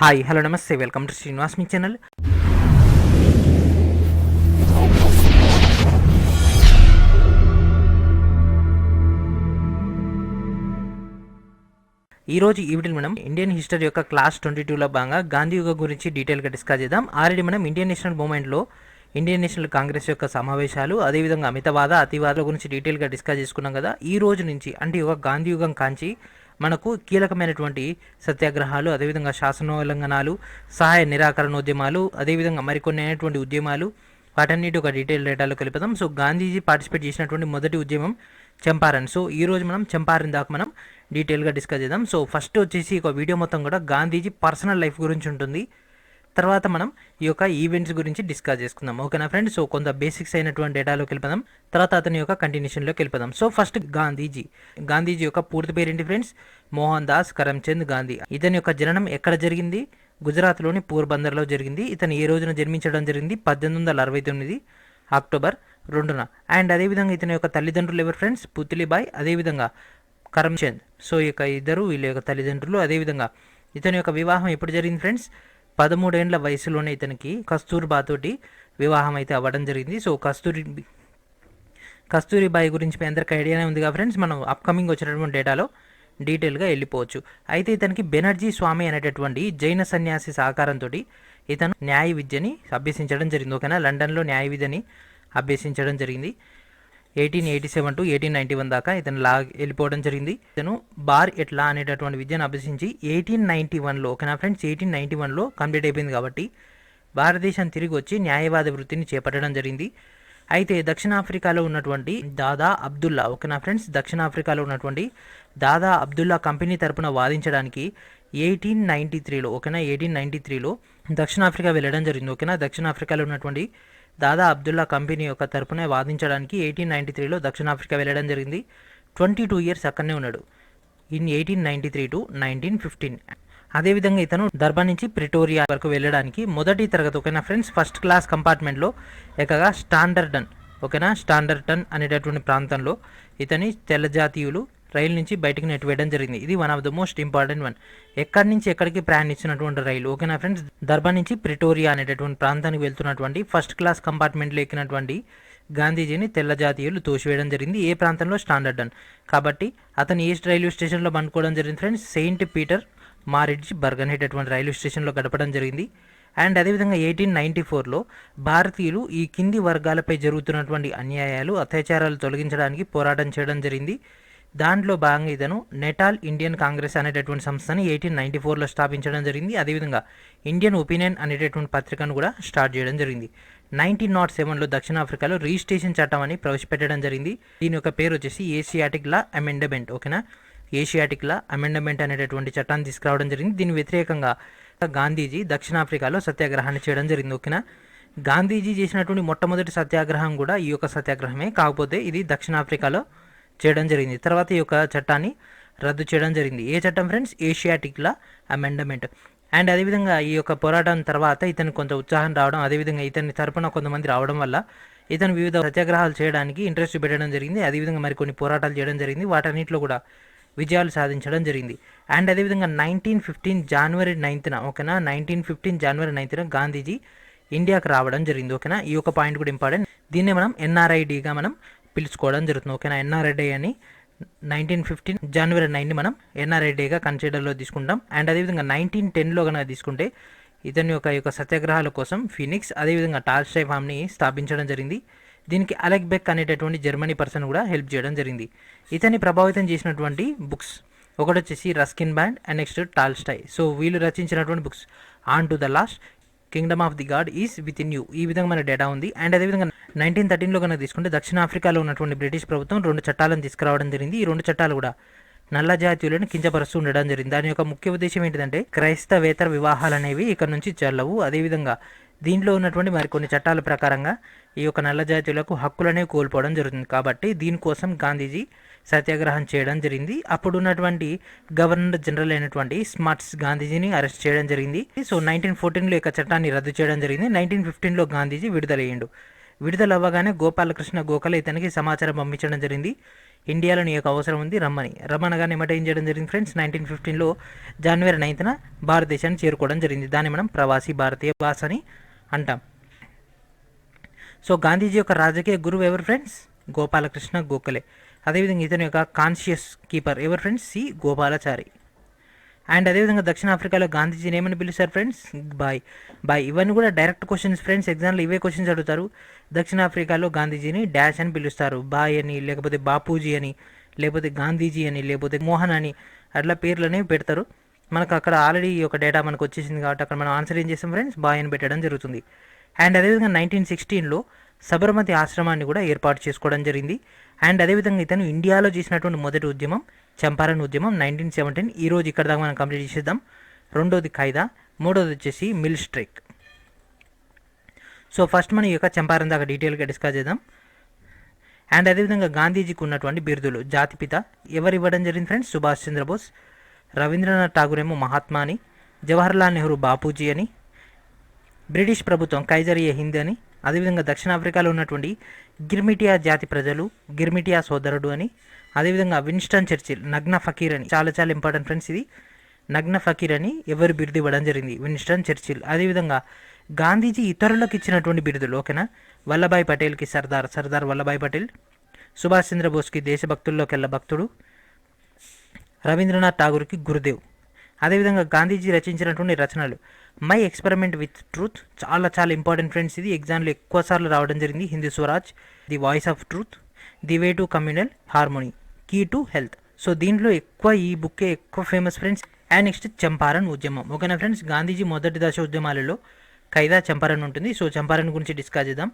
Hi hello namaste welcome to Srinivas మీ channel. ఈరోజు ఈ వీడియోలో మనం ఇండియన్ హిస్టరీ యొక్క క్లాస్ 22లో భాగంగా గాంధీ యుగ గురించి డీటెయిల్గా డిస్కస్ చేద్దాం. ఆల్రెడీ మనం ఇండియన్ నేషనల్ మూవ్మెంట్లో ఇండియన్ నేషనల్ కాంగ్రెస్ యొక్క సమావేశాలు, అదేవిధంగా మితవాద అతివాదాల గురించి డీటెయిల్గా డిస్కస్ చేసుకున్నాం కదా. ఈ రోజు నుంచి అంటే ఒక గాంధీ యుగం కాంచి మనకు కీలకమైనటువంటి సత్యాగ్రహాలు, అదేవిధంగా శాసనోల్లంఘనాలు, సహాయ నిరాకరణోద్యమాలు, అదేవిధంగా మరికొన్ని అయినటువంటి ఉద్యమాలు, వాటన్నిటి ఒక డీటెయిల్ డేటాలో కలిపదాం. సో గాంధీజీ పార్టిసిపేట్ చేసినటువంటి మొదటి ఉద్యమం చంపారన్. సో ఈరోజు మనం చంపారన్ దాకా మనం డీటెయిల్గా డిస్కస్ చేద్దాం. సో ఫస్ట్ వచ్చేసి ఒక వీడియో మొత్తం కూడా గాంధీజీ పర్సనల్ లైఫ్ గురించి ఉంటుంది. తర్వాత మనం ఈ యొక్క ఈవెంట్స్ గురించి డిస్కస్ చేసుకుందాం. ఓకేనా ఫ్రెండ్స్? సో కొంత బేసిక్స్ అయినటువంటి డేటాలోకి వెళ్ళిపోదాం, తర్వాత అతని యొక్క కంటిన్యూషన్లోకి వెళ్ళిపోదాం. సో ఫస్ట్ గాంధీజీ యొక్క పూర్తి పేరు ఏంటి ఫ్రెండ్స్? మోహన్ దాస్ కరమ్చంద్ గాంధీ. ఇతని యొక్క జననం ఎక్కడ జరిగింది? గుజరాత్లోని పోర్బందర్లో జరిగింది. ఇతను ఏ రోజున జన్మించడం జరిగింది? 1869 అక్టోబర్ 2న. అండ్ అదేవిధంగా ఇతని యొక్క తల్లిదండ్రులు ఎవరు ఫ్రెండ్స్? పుత్లిబాయ్, అదేవిధంగా కరమ్చంద్. సో ఈ యొక్క ఇద్దరు వీళ్ళ యొక్క తల్లిదండ్రులు. అదేవిధంగా ఇతని యొక్క వివాహం ఎప్పుడు జరిగింది ఫ్రెండ్స్? 13 ఏళ్ల వయసులోనే ఇతనికి కస్తూర్బాతోటి వివాహం అయితే అవ్వడం జరిగింది. సో కస్తూరిబాయి గురించి మీ అందరికీ ఐడియానే ఉంది కదా ఫ్రెండ్స్. మనం అప్కమింగ్ వచ్చినటువంటి డేటాలో డీటెయిల్గా వెళ్ళిపోవచ్చు. అయితే ఇతనికి బెనర్జీ స్వామి అనేటటువంటి జైన సన్యాసి సహకారంతో ఇతను న్యాయ విద్యని అభ్యసించడం జరిగింది. ఓకేనా? లండన్లో న్యాయ విద్యని అభ్యసించడం జరిగింది. 1887 to 1891 దాకా ఇతను వెళ్ళిపోవడం జరిగింది. ఇతను బార్ ఎట్లా అనేటటువంటి విద్యను అభ్యసించి 1891లో, ఓకేనా ఫ్రెండ్స్, 1891లో కంప్లీట్ అయిపోయింది. కాబట్టి భారతదేశం తిరిగి వచ్చి న్యాయవాద వృత్తిని చేపట్టడం జరిగింది. అయితే దక్షిణాఫ్రికాలో ఉన్నటువంటి దాదా అబ్దుల్లా, ఓకేనా ఫ్రెండ్స్, దక్షిణాఫ్రికాలో ఉన్నటువంటి దాదా అబ్దుల్లా కంపెనీ తరపున వాదించడానికి 1893లో, ఓకేనా, 1893లో దక్షిణాఫ్రికా వెళ్ళడం జరిగింది. ఓకేనా? దక్షిణాఫ్రికాలో ఉన్నటువంటి దాదా అబ్దుల్లా కంపెనీ యొక్క తరపున వాదించడానికి 1893లో దక్షిణాఫ్రికా వెళ్ళడం జరిగింది. 22 ఇయర్స్ అక్కడనే ఉన్నాడు ఇన్ 1893 to 1915. అదేవిధంగా ఇతను డర్బన్ నుంచి ప్రిటోరియా వరకు వెళ్ళడానికి మొదటి తరగతి, ఓకేనా ఫ్రెండ్స్, ఫస్ట్ క్లాస్ కంపార్ట్మెంట్లో ఎక్కగా స్టాండర్టన్, ఓకేనా, స్టాండర్టన్ అనేటటువంటి ప్రాంతంలో ఇతని తెల్ల జాతీయులు రైలు నుంచి బయటకు నెట్టివేయడం జరిగింది. ఇది one of the most important one. ఎక్కడి నుంచి ఎక్కడికి ప్రయాణించినటువంటి రైలు, ఓకేనా ఫ్రెండ్స్, డర్బన్ నుంచి ప్రిటోరియా అనేటటువంటి ప్రాంతానికి వెళ్తున్నటువంటి ఫస్ట్ క్లాస్ కంపార్ట్మెంట్లో ఎక్కినటువంటి గాంధీజీని తెల్ల జాతీయులు తోసివేయడం జరిగింది. ఏ ప్రాంతంలో? స్టాండర్టన్. కాబట్టి అతను ఏ రైల్వే స్టేషన్లో పండుకోవడం జరిగింది ఫ్రెండ్స్? సెయింట్ పీటర్ మారిడ్జ్ బర్గ్ అనేటటువంటి రైల్వే స్టేషన్లో గడపడం జరిగింది. అండ్ అదేవిధంగా 1894లో భారతీయులు ఈ కింది వర్గాలపై జరుగుతున్నటువంటి అన్యాయాలు, అత్యాచారాలు తొలగించడానికి పోరాటం చేయడం జరిగింది. దాంట్లో భాగంగా ఇతను నెటాల్ ఇండియన్ కాంగ్రెస్ అనేటటువంటి సంస్థని 1894లో స్థాపించడం జరిగింది. అదేవిధంగా ఇండియన్ ఒపీనియన్ అనేటటువంటి పత్రికను కూడా స్టార్ట్ చేయడం జరిగింది. 1907లో దక్షిణాఫ్రికాలో రిజిస్ట్రేషన్ చట్టం అని ప్రవేశపెట్టడం జరిగింది. దీని యొక్క పేరు వచ్చేసి ఏషియాటిక్ లా అమెండ్మెంట్, ఓకేనా, ఏషియాటిక్ లా అమెండ్మెంట్ అనేటటువంటి చట్టాన్ని తీసుకురావడం జరిగింది. దీని వ్యతిరేకంగా గాంధీజీ దక్షిణాఫ్రికాలో సత్యాగ్రహాన్ని చేయడం జరిగింది. ఓకేనా? గాంధీజీ చేసినటువంటి మొట్టమొదటి సత్యాగ్రహం కూడా ఈ యొక్క సత్యాగ్రహమే, కాకపోతే ఇది దక్షిణాఫ్రికాలో చేయడం జరిగింది. తర్వాత ఈ యొక్క చట్టాన్ని రద్దు చేయడం జరిగింది. ఏ చట్టం friends? Asiatic law amendment. And అదేవిధంగా ఈ యొక్క పోరాటం తర్వాత ఇతను కొంత ఉత్సాహం రావడం, అదేవిధంగా ఇతని తరపున కొంతమంది రావడం వల్ల ఇతను వివిధ సత్యాగ్రహాలు చేయడానికి ఇంట్రెస్ట్ పెట్టడం జరిగింది. అదేవిధంగా మరికొన్ని పోరాటాలు చేయడం జరిగింది. వాటన్నిటిలో కూడా విజయాలు సాధించడం జరిగింది. అండ్ అదేవిధంగా 1915 జనవరి 9న, ఓకేనా, 1915 జనవరి 9న గాంధీజీ ఇండియాకి రావడం జరిగింది. ఓకేనా? ఈ యొక్క పాయింట్ కూడా ఇంపార్టెంట్. దీన్నే మనం ఎన్ఆర్ఐడిగా మనం పిలుచుకోవడం జరుగుతుంది. ఓకేనా? ఎన్ఆర్ఐ అని 1915 జనవరి 9ని మనం ఎన్ఆర్ఐ డేగా కన్సిడర్లో తీసుకుంటాం. అండ్ అదేవిధంగా 1910లో కనుక తీసుకుంటే ఇతని యొక్క సత్యాగ్రహాల కోసం ఫినిక్స్, అదేవిధంగా టాల్స్టాయ్ ఫామ్ని స్థాపించడం జరిగింది. దీనికి అలెక్ బెక్ అనేటటువంటి జర్మనీ పర్సన్ కూడా హెల్ప్ చేయడం జరిగింది. ఇతన్ని ప్రభావితం చేసినటువంటి బుక్స్ ఒకటి వచ్చేసి Ruskin band and next Tolstoy. So వీళ్ళు రచించినటువంటి books on to the last, Kingdom of the God is with in you, ఈ విధంగా మన డేటా ఉంది. అండ్ అదేవిధంగా 1913లో కనుక తీసుకుంటే దక్షిణాఫ్రికాలో ఉన్నటువంటి బ్రిటిష్ ప్రభుత్వం 2 చట్టాలను తీసుకురావడం జరిగింది. ఈ 2 చట్టాలు కూడా నల్ల జాతీయులను కించపరుస్తూ ఉండడం జరిగింది. దాని యొక్క ముఖ్య ఉద్దేశం ఏంటిదంటే క్రైస్తవేతర వివాహాలు అనేవి ఇక్కడ నుంచి చెల్లవు. అదేవిధంగా దీంట్లో ఉన్నటువంటి మరికొన్ని చట్టాల ప్రకారంగా ఈ యొక్క నల్ల జాతీయులకు హక్కులనే కోల్పోవడం జరుగుతుంది. కాబట్టి దీనికోసం గాంధీజీ సత్యాగ్రహం చేయడం జరిగింది. అప్పుడు ఉన్నటువంటి గవర్నర్ జనరల్ అయినటువంటి స్మార్ట్స్ గాంధీజీని అరెస్ట్ చేయడం జరిగింది. సో 1914లో ఈ చట్టాన్ని రద్దు చేయడం జరిగింది. 1915లో గాంధీజీ విడుదలయ్యిండు. విడుదల అవ్వగానే గోపాలకృష్ణ గోఖలే ఇతనికి సమాచారం పంపించడం జరిగింది. ఇండియాలో నీ యొక్క అవసరం ఉంది రమ్మనగానే ఏమంటే ఏం చేయడం జరిగింది ఫ్రెండ్స్, 1915లో జనవరి 9న భారతదేశాన్ని చేరుకోవడం జరిగింది. దాన్ని మనం ప్రవాసీ భారతీయ భాష అని అంటాం. సో గాంధీజీ యొక్క రాజకీయ గురువు ఎవరు ఫ్రెండ్స్? గోపాలకృష్ణ గోఖలే. అదేవిధంగా ఇతని యొక్క కాన్షియస్ కీపర్ ఎవరు ఫ్రెండ్స్? సి గోపాలాచారి. అండ్ అదేవిధంగా దక్షిణాఫ్రికాలో గాంధీజీని ఏమని పిలుస్తారు ఫ్రెండ్స్? బాయ్. ఇవన్నీ కూడా డైరెక్ట్ క్వశ్చన్స్ ఫ్రెండ్స్, ఎగ్జామ్లో ఇవే క్వశ్చన్స్ అడుగుతారు. దక్షిణాఫ్రికాలో గాంధీజీని డాష్ అని పిలుస్తారు, బాయ్ అని, లేకపోతే బాపూజీ అని, లేకపోతే గాంధీజీ అని, లేకపోతే మోహన్ అని, అట్లా పేర్లు అనేవి పెడతారు. మనకు అక్కడ ఆల్రెడీ ఈ యొక్క డేటా మనకు వచ్చేసింది కాబట్టి అక్కడ మనం ఆన్సర్ ఏం చేస్తాం ఫ్రెండ్స్? బాయ్ అని పెట్టడం జరుగుతుంది. అండ్ అదేవిధంగా 1916లో సబర్మతి ఆశ్రమాన్ని కూడా ఏర్పాటు చేసుకోవడం జరిగింది. అండ్ అదేవిధంగా ఇతను ఇండియాలో చేసినటువంటి మొదటి ఉద్యమం చంపారన్ ఉద్యమం 1917. ఈరోజు ఇక్కడ దాకా మనం కంప్లీట్ చేసేద్దాం. రెండోది ఖైదా, మూడోది వచ్చేసి మిల్ స్ట్రైక్. సో ఫస్ట్ మనం ఈ యొక్క చంపారన్ దాకా డీటెయిల్గా డిస్కస్ చేద్దాం. అండ్ అదేవిధంగా గాంధీజీకి ఉన్నటువంటి బిరుదులు, జాతిపిత ఎవరు ఇవ్వడం జరిగింది ఫ్రెండ్స్? సుభాష్ చంద్రబోస్. రవీంద్రనాథ్ ఠాగూర్ ఏమో మహాత్మా అని, జవహర్లాల్ నెహ్రూ బాపూజీ అని, బ్రిటిష్ ప్రభుత్వం కైజర్ ఏ హింద్ అని, అదేవిధంగా దక్షిణాఫ్రికాలో ఉన్నటువంటి గిర్మిటియా జాతి ప్రజలు గిర్మిటియా సోదరుడు అని, అదేవిధంగా విన్స్టన్ చర్చిల్ నగ్న ఫకీర్ అని, చాలా చాలా ఇంపార్టెంట్ ఫ్రెండ్స్ ఇది, నగ్న ఫకీర్ అని ఎవరు బిరుదు ఇవ్వడం జరిగింది? Winston Churchill. అదేవిధంగా గాంధీజీ ఇతరులకు ఇచ్చినటువంటి బిరుదులు, ఓకేనా? వల్లభాయ్ పటేల్కి సర్దార్ వల్లభాయ్ పటేల్, సుభాష్ చంద్రబోస్కి దేశభక్తుల్లోకెల్లా భక్తుడు, రవీంద్రనాథ్ ఠాగూర్కి గురుదేవ్. అదేవిధంగా గాంధీజీ రచించినటువంటి రచనలు, మై ఎక్స్పెరిమెంట్ విత్ ట్రూత్ చాలా చాలా ఇంపార్టెంట్ ఫ్రెండ్స్, ఇది ఎగ్జామ్లో ఎక్కువసార్లు రావడం జరిగింది. Hindu Swaraj, the voice of truth, the way to communal harmony, key to health. So దీంట్లో ఎక్కువ ఈ బుక్కే ఎక్కువ famous friends. And next Champaran ఉద్యమం, ఓకేనా ఫ్రెండ్స్? గాంధీజీ మొదటి దశ ఉద్యమాలలో ఖైదా, చంపారన్ ఉంటుంది. సో చంపారన్ గురించి డిస్కస్ చేద్దాం.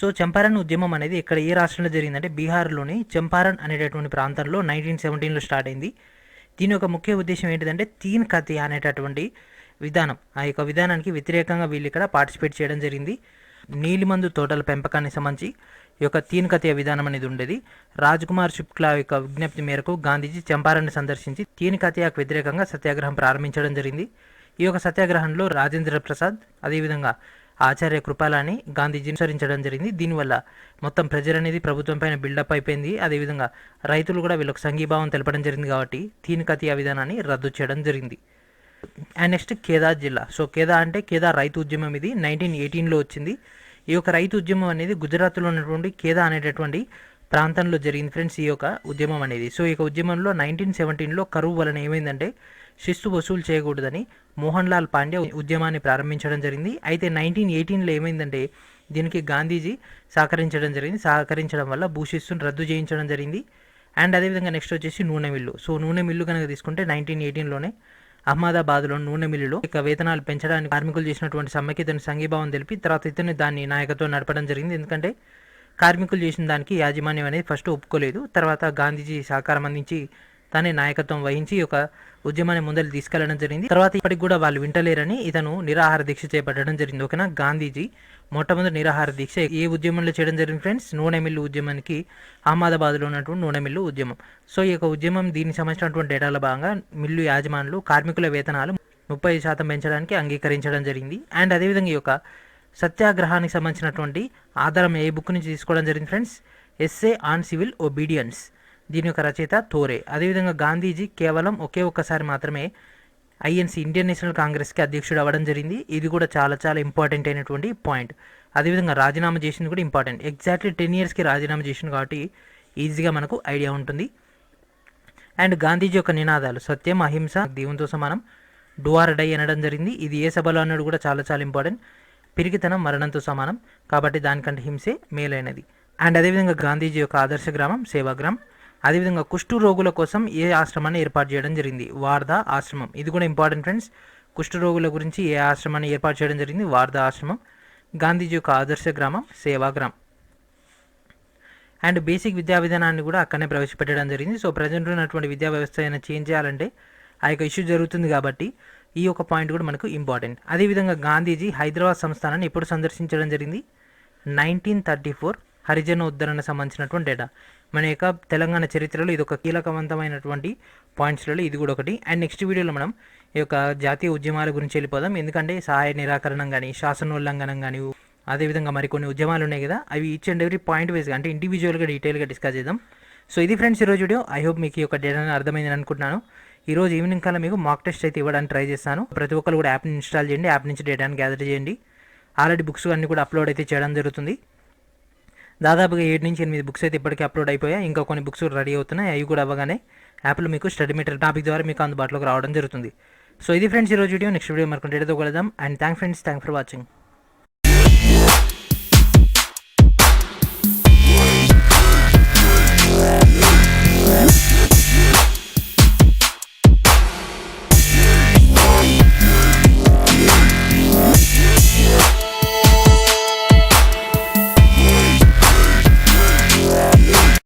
సో చంపారన్ ఉద్యమం అనేది ఇక్కడ ఏ రాష్ట్రంలో జరిగిందంటే బీహార్లోని చంపారన్ అనేటటువంటి ప్రాంతంలో 1917లో స్టార్ట్ అయింది. దీని యొక్క ముఖ్య ఉద్దేశం ఏంటిదంటే తీన్ కథ అనేటటువంటి విధానం, ఆ యొక్క విధానానికి వ్యతిరేకంగా వీళ్ళు ఇక్కడ పార్టిసిపేట్ చేయడం జరిగింది. నీలిమందు తోటల పెంపకాన్ని సంబంధించి ఈ యొక్క తీన్ కథ విధానం అనేది ఉండేది. రాజ్కుమార్ శుక్లా యొక్క విజ్ఞప్తి మేరకు గాంధీజీ చంపారన్ని సందర్శించి తీన్ కథకు వ్యతిరేకంగా సత్యాగ్రహం ప్రారంభించడం జరిగింది. ఈ యొక్క సత్యాగ్రహంలో రాజేంద్ర ప్రసాద్ అదేవిధంగా ఆచార్య కృపాలాని గాంధీజీని అనుసరించడం జరిగింది. దీనివల్ల మొత్తం ప్రెజర్ అనేది ప్రభుత్వం పైన బిల్డప్ అయిపోయింది. అదేవిధంగా రైతులు కూడా వీళ్ళకి సంఘీభావం తెలపడం జరిగింది కాబట్టి తీన్ కథ విధానాన్ని రద్దు చేయడం జరిగింది. అండ్ నెక్స్ట్ కేదా జిల్లా. సో కేదా అంటే కేదా రైతు ఉద్యమం, ఇది 1918లో వచ్చింది. ఈ యొక్క రైతు ఉద్యమం అనేది గుజరాత్లో ఉన్నటువంటి కేదా అనేటటువంటి ప్రాంతంలో జరిగింది ఫ్రెండ్స్ ఈ యొక్క ఉద్యమం అనేది. సో ఈ యొక్క ఉద్యమంలో 1917లో కరువు వలన ఏమైందంటే శిస్తు వసూలు చేయకూడదని మోహన్ లాల్ పాండే ఉద్యమాన్ని ప్రారంభించడం జరిగింది. అయితే 1918లో ఏమైందంటే దీనికి గాంధీజీ సహకరించడం వల్ల భూశిస్తును రద్దు చేయించడం జరిగింది. అండ్ అదేవిధంగా నెక్స్ట్ వచ్చేసి నూనె మిల్లు. సో నూనె మిల్లు కనుక తీసుకుంటే 1918లోనే అహ్మదాబాద్లో నూనె మిల్లులో ఇక వేతనాలు పెంచడానికి కార్మికులు చేసినటువంటి సమ్మెకి ఇతను సంఘీభావం తెలిపి తర్వాత ఇతను దాన్ని నాయకత్వం నడపడం జరిగింది. ఎందుకంటే కార్మికులు చేసిన దానికి యాజమాన్యం అనేది ఫస్ట్ ఒప్పుకోలేదు. తర్వాత గాంధీజీ సహకారం అందించి తానే నాయకత్వం వహించి ఒక ఉద్యమాన్ని ముందరు తీసుకెళ్లడం జరిగింది. తర్వాత ఇప్పటికి కూడా వాళ్ళు వింటలేరని ఇతను నిరాహార దీక్ష చేపట్టడం జరిగింది. ఓకేనా? గాంధీజీ మొట్టమొదటి నిరాహార దీక్ష ఏ ఉద్యమంలో చేయడం జరిగింది ఫ్రెండ్స్? నూనె మిల్లు ఉద్యమానికి, అహ్మదాబాద్లో ఉన్నటువంటి నూనె మిల్లు ఉద్యమం. సో ఈ యొక్క ఉద్యమం దీనికి సంబంధించినటువంటి డేటాలో భాగంగా మిల్లు యాజమానులు కార్మికుల వేతనాలు 30% పెంచడానికి అంగీకరించడం జరిగింది. అండ్ అదేవిధంగా ఈ యొక్క సత్యాగ్రహానికి సంబంధించినటువంటి ఆధారం ఏ బుక్ నుంచి తీసుకోవడం జరిగింది friends? Essay on civil obedience. దీని యొక్క రచయిత థోరే. అదేవిధంగా గాంధీజీ కేవలం ఒకే ఒక్కసారి మాత్రమే ఐఎన్సీ ఇండియన్ నేషనల్ కాంగ్రెస్కి అధ్యక్షుడు అవ్వడం జరిగింది. ఇది కూడా చాలా చాలా ఇంపార్టెంట్ అయినటువంటి పాయింట్. అదేవిధంగా రాజీనామా చేసింది కూడా ఇంపార్టెంట్. ఎగ్జాక్ట్లీ 10 yearsకి రాజీనామా చేసింది కాబట్టి ఈజీగా మనకు ఐడియా ఉంటుంది. అండ్ గాంధీజీ యొక్క నినాదాలు సత్యం, అహింస, దేవునితో సమానం, డూ ఆర్ డై అనడం జరిగింది. ఇది ఏ సభలో అన్నాడు కూడా చాలా చాలా ఇంపార్టెంట్. పిరికితనం మరణంతో సమానం కాబట్టి దానికంటే హింసే మేలైనది. అండ్ అదేవిధంగా గాంధీజీ యొక్క ఆదర్శ గ్రామం సేవాగ్రామ్. అదేవిధంగా కుష్టు రోగుల కోసం ఏ ఆశ్రమాన్ని ఏర్పాటు చేయడం జరిగింది? వార్ధా ఆశ్రమం. ఇది కూడా ఇంపార్టెంట్ ఫ్రెండ్స్. కుష్టు రోగుల గురించి ఏ ఆశ్రమాన్ని ఏర్పాటు చేయడం జరిగింది? వార్ధా ఆశ్రమం. గాంధీజీ యొక్క ఆదర్శ గ్రామం సేవాగ్రామ్. అండ్ బేసిక్ విద్యా విధానాన్ని కూడా అక్కడనే ప్రవేశపెట్టడం జరిగింది. సో ప్రజెంట్ ఉన్నటువంటి విద్యా వ్యవస్థ అయినా చేంజ్ చేయాలంటే ఆ యొక్క ఇష్యూ జరుగుతుంది కాబట్టి ఈ యొక్క పాయింట్ కూడా మనకు ఇంపార్టెంట్. అదేవిధంగా గాంధీజీ హైదరాబాద్ సంస్థానాన్ని ఎప్పుడు సందర్శించడం జరిగింది? 1934 హరిజన ఉద్ధరణ సంబంధించినటువంటి డేటా. మన యొక్క తెలంగాణ చరిత్రలో ఇది ఒక కీలకవంతమైనటువంటి పాయింట్స్లలో ఇది కూడా ఒకటి. అండ్ నెక్స్ట్ వీడియోలో మనం ఈ యొక్క జాతీయ ఉద్యమాల గురించి వెళ్ళిపోదాం. ఎందుకంటే సహాయ నిరాకరణం కానీ, శాసనోల్లంఘనం కానీ, అదేవిధంగా మరికొన్ని ఉద్యమాలు ఉన్నాయి కదా, అవి ఈచ్ అండ్ ఎవ్రీ పాయింట్ వైజ్గా అంటే ఇండివిజువల్గా డీటెయిల్గా డిస్కస్ చేద్దాం. సో ఇది ఫ్రెండ్స్ ఈరోజు వీడియో. ఐ హోప్ మీకు ఈ యొక్క డేటా అర్థమైందని అనుకుంటున్నాను. ఈరోజు ఈవినింగ్ కల్లా మీకు మాక్ టెస్ట్ అయితే ఇవ్వడానికి ట్రై చేస్తాను. ప్రతి ఒక్కరు కూడా యాప్ని ఇన్స్టాల్ చేయండి, యాప్ నుంచి డేటాని గ్యాదర్ చేయండి. ఆల్రెడీ బుక్స్ అన్నీ కూడా అప్లోడ్ అయితే చేయడం జరుగుతుంది. దాదాపుగా 7 నుంచి 8 బుక్స్ అయితే ఇప్పటికే అప్లోడ్ అయిపోయాయి. ఇంకా కొన్ని బుక్స్ రెడీ అవుతున్నాయి. అవి కూడా అవ్వగానే యాప్లో మీకు స్టడీ మెటీరియల్ టాపిక్ ద్వారా మీకు అందుబాటులోకి రావడం జరుగుతుంది. సో ఇది ఫ్రెండ్స్ ఈరోజు వీడియో. నెక్స్ట్ వీడియో మరికొన్ని డేటాతో కలుద్దాం. And thank friends, thank for watching.